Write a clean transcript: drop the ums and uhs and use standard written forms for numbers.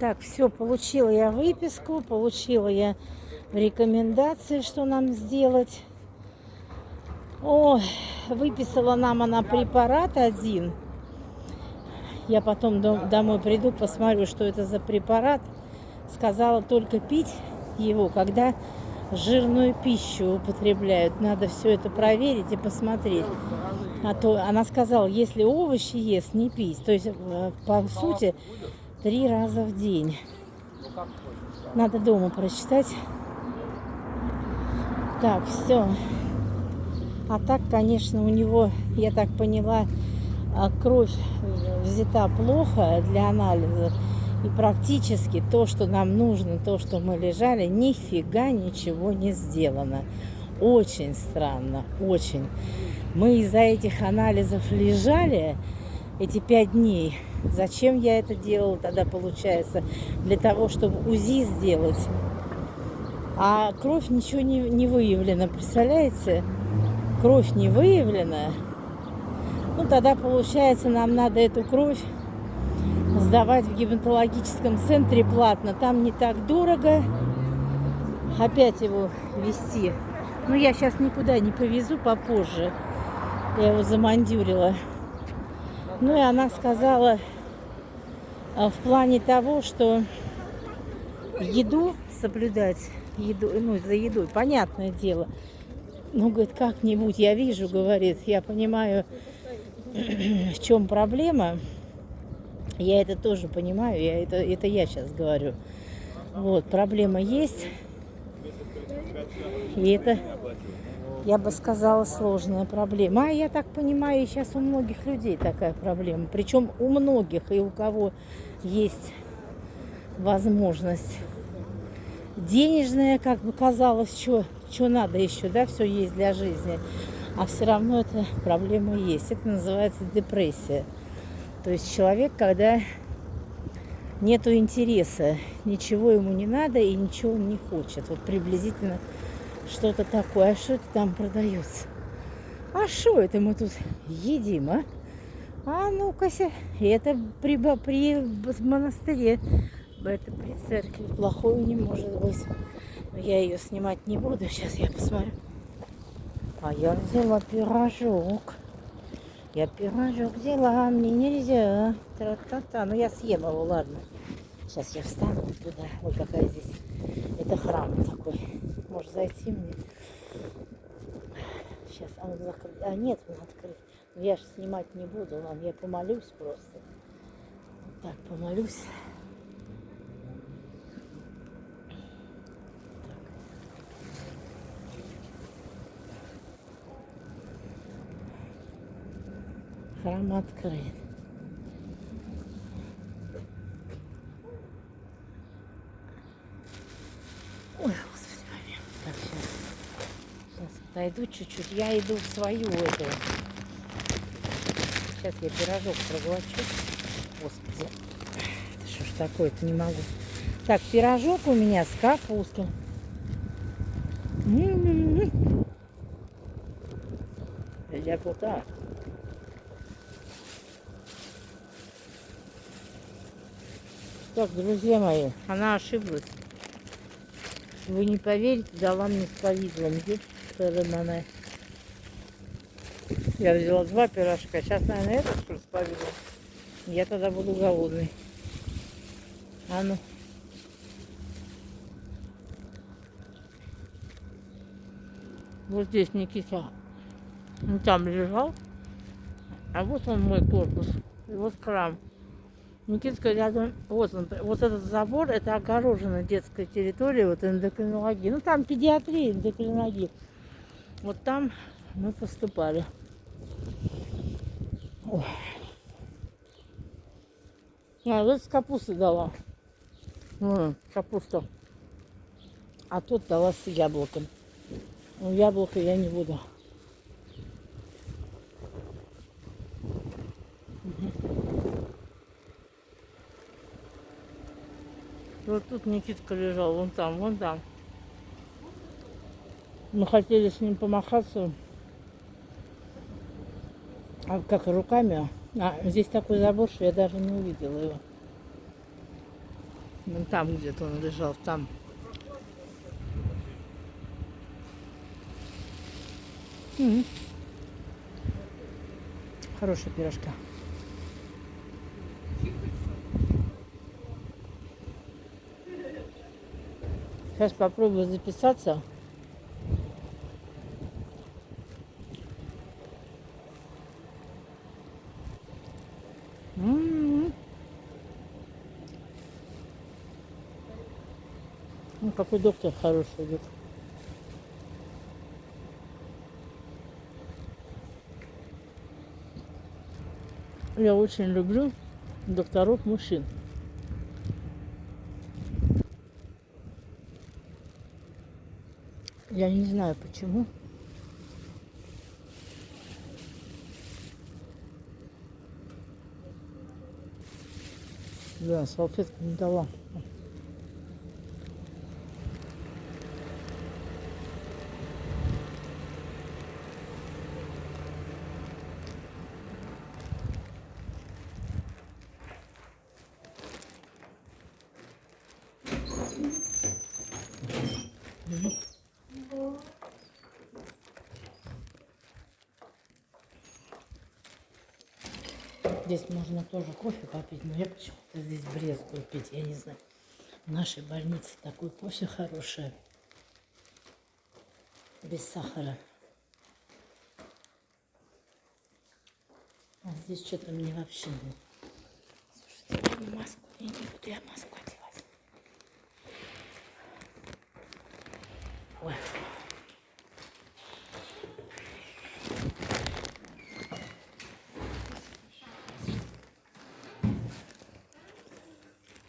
Так, все, получила я выписку, получила я рекомендации, что нам сделать. О, выписала нам она препарат один. Я потом домой приду, посмотрю, что это за препарат. Сказала только пить его, когда жирную пищу употребляют. Надо все это проверить и посмотреть. А то она сказала, если овощи ест, не пить. То есть, по сути, 3 раза в день. Надо дома прочитать. Так, все. А так, конечно, у него, я так поняла, кровь взята плохо для анализа. И практически то, что нам нужно, то, что мы лежали, нифига ничего не сделано. Очень странно, очень. Мы из-за этих анализов лежали эти 5 дней. Зачем я это делала тогда, получается? Для того, чтобы УЗИ сделать. А кровь ничего не выявлена. Представляете? Кровь не выявлена. Ну, тогда, получается, нам надо эту кровь сдавать в гематологическом центре платно. Там не так дорого. Опять его везти. Ну, я сейчас никуда не повезу, попозже. Я его замандюрила. Ну, и она сказала в плане того, что еду соблюдать, еду, ну, за едой, понятное дело. Ну, говорит, как-нибудь, я вижу, говорит, я понимаю, в чем проблема. Я это тоже понимаю, это я сейчас говорю. Вот, проблема есть. И это, я бы сказала, сложная проблема. А я так понимаю, сейчас у многих людей такая проблема. Причем у многих, и у кого есть возможность денежная, как бы казалось, что надо еще, да, все есть для жизни. А все равно эта проблема есть. Это называется депрессия. То есть человек, когда нету интереса, ничего ему не надо и ничего он не хочет. Вот приблизительно что-то такое. А что это там продается? А что это мы тут едим, а? А ну-ка, это при монастыре. Это при церкви. Плохого не может быть. Но я ее снимать не буду. Сейчас я посмотрю. А я взяла пирожок. Я пирожок взяла, мне нельзя. Тра-та-та. Ну, я съем его, ладно. Сейчас я встану туда. Ой, какая здесь. Это храм такой. Может зайти мне? Сейчас, а он закрыт. А нет, он открыт. Но я же снимать не буду. Ладно, я помолюсь просто. Вот так, помолюсь. Храм открыт. Ой, Господи, моя. Так, сейчас отойду чуть-чуть. Я иду в свою эту. Сейчас я пирожок проглочу. Господи, это что ж такое-то, не могу. Так, пирожок у меня с капустой. Я куда? Так, друзья мои, она ошиблась. Вы не поверите, дала мне с повидлом. Я взяла 2 пирожка. Сейчас, наверное, это что ли с повидлом? Я тогда буду голодный. А ну. Вот здесь Никита, он там лежал. А вот он мой корпус. И вот храм. Никитка рядом, вот он, вот этот забор, это огорожена детская территория, вот эндокринологии. Ну там педиатрия, эндокринология. Вот там мы поступали. Ой. А, вот с капустой дала. Капуста. А тут дала с яблоком. Ну, яблоко я не буду. Вот тут Никитка лежал, вон там, вон там. Мы хотели с ним помахаться. А как руками? А здесь такой забор, что я даже не увидела его. Вон там где-то он лежал, там. М. Хорошая пирожка. Сейчас попробую записаться. М. Ну, какой доктор хороший идет. Я очень люблю докторов мужчин. Я не знаю почему. Да, салфетку не дала. Здесь можно тоже кофе попить, но я почему-то здесь брезгую пить, я не знаю. В нашей больнице такой кофе хороший, без сахара. А здесь что-то мне вообще нет. Слушайте, маску, я не буду, я маску